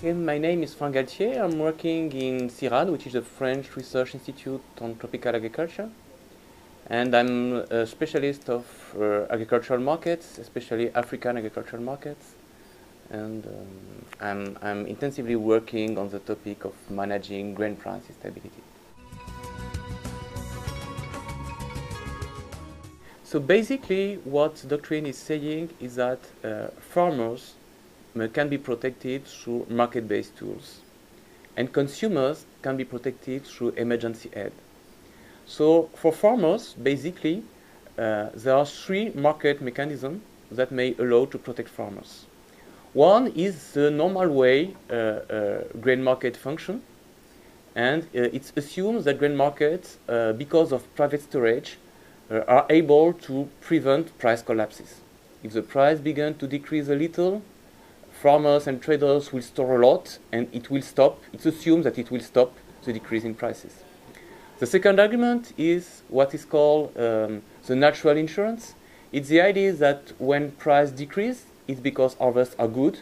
Okay, my name is Franck Galtier. I'm working in CIRAD, which is a French research institute on tropical agriculture. And I'm a specialist of agricultural markets, especially African agricultural markets. And I'm intensively working on the topic of managing grain price stability. So basically, what the doctrine is saying is that farmers can be protected through market-based tools, and consumers can be protected through emergency aid. So for farmers, basically, there are three market mechanisms that may allow to protect farmers. One is the normal way grain market function, and it assumes that grain markets, because of private storage, are able to prevent price collapses. If the price begins to decrease a little, farmers and traders will store a lot, and it will stop. It's assumed that it will stop the decrease in prices. The second argument is what is called the natural insurance. It's the idea that when price decrease, it's because harvests are good.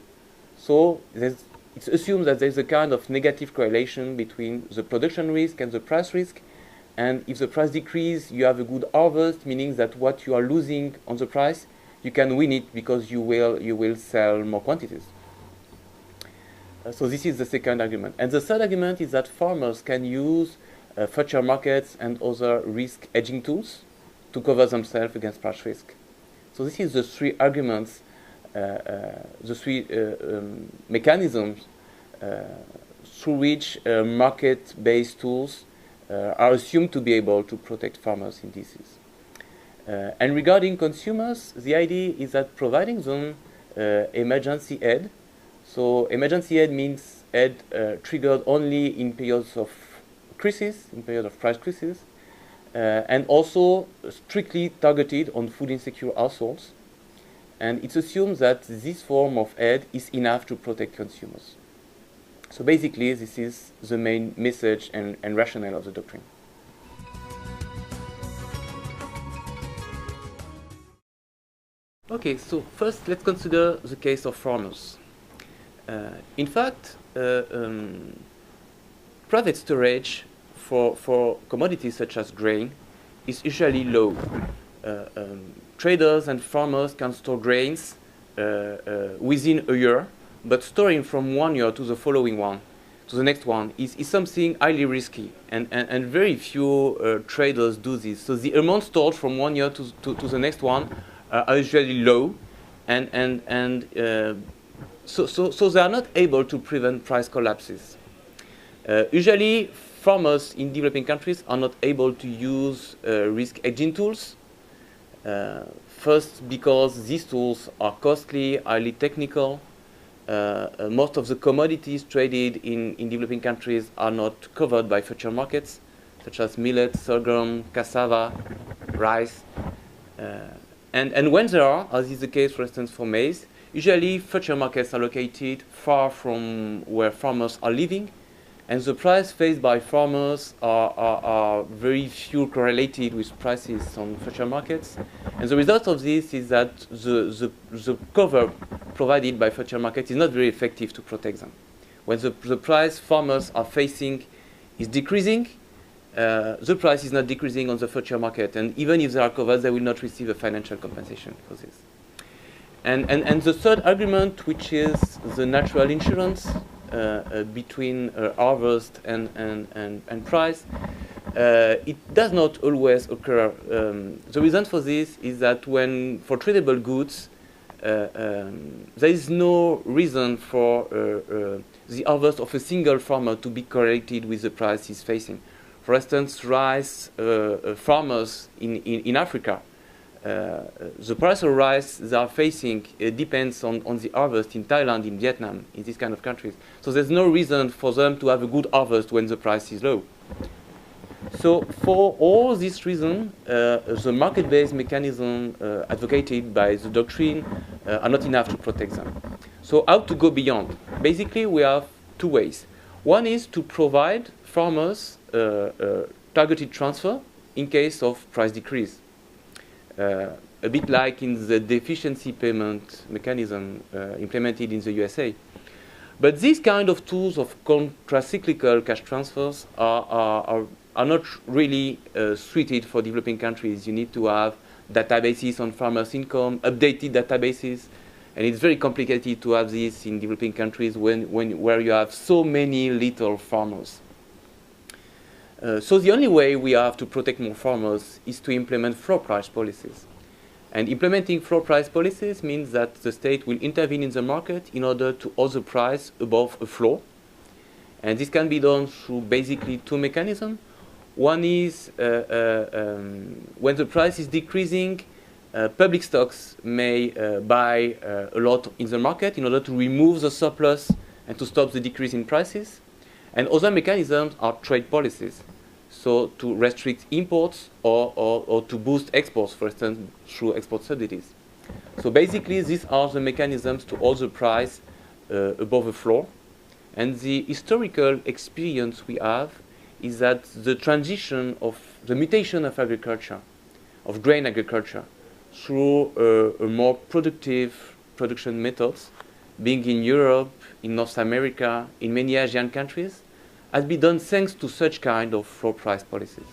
So it's assumed that there's a kind of negative correlation between the production risk and the price risk. And if the price decrease, you have a good harvest, meaning that what you are losing on the price, you can win it because you will sell more quantities. So this is the second argument. And the third argument is that farmers can use future markets and other risk hedging tools to cover themselves against price risk. So this is the three arguments, the three mechanisms through which market-based tools are assumed to be able to protect farmers in disease. And regarding consumers, the idea is that providing them emergency aid. So emergency aid means aid triggered only in periods of crisis, in periods of price crisis, and also strictly targeted on food insecure households. And it assumes that this form of aid is enough to protect consumers. So basically, this is the main message and rationale of the doctrine. Okay, so first let's consider the case of farmers. In fact, private storage for commodities such as grain is usually low. Traders and farmers can store grains within a year, but storing from 1 year to the following one, to the next one, is something highly risky, and very few traders do this. So the amount stored from 1 year to the next one are usually low, so they are not able to prevent price collapses. Usually, farmers in developing countries are not able to use risk hedging tools. First, because these tools are costly, highly technical. Most of the commodities traded in developing countries are not covered by future markets, such as millet, sorghum, cassava, rice. And when there are, as is the case, for instance, for maize, usually future markets are located far from where farmers are living, and the price faced by farmers are very few correlated with prices on future markets. And the result of this is that the cover provided by future markets is not very effective to protect them. When the price farmers are facing is decreasing, the price is not decreasing on the future market, and even if they are covered, they will not receive a financial compensation for this. And the third argument, which is the natural insurance between harvest and price, it does not always occur. The reason for this is that for tradable goods, there is no reason for the harvest of a single farmer to be correlated with the price he's facing. For instance, rice farmers in Africa, the price of rice they are facing depends on the harvest in Thailand, in Vietnam, in these kind of countries. So there's no reason for them to have a good harvest when the price is low. So for all these reasons, the market-based mechanism advocated by the doctrine are not enough to protect them. So how to go beyond? Basically, we have two ways. One is to provide farmers targeted transfer in case of price decrease. A bit like in the deficiency payment mechanism implemented in the USA. But these kind of tools of contracyclical cash transfers are not really suited for developing countries. You need to have databases on farmers' income, updated databases, and it's very complicated to have this in developing countries where you have so many little farmers. So the only way we have to protect more farmers is to implement floor price policies. And implementing floor price policies means that the state will intervene in the market in order to hold the price above a floor. And this can be done through basically two mechanisms. One is when the price is decreasing, public stocks may buy a lot in the market in order to remove the surplus and to stop the decrease in prices. And other mechanisms are trade policies. So to restrict imports or to boost exports, for instance, through export subsidies. So basically, these are the mechanisms to hold the price above the floor. And the historical experience we have is that the transition of the mutation of agriculture, of grain agriculture, through a more productive production methods, being in Europe, in North America, in many Asian countries, has been done thanks to such kind of floor price policies.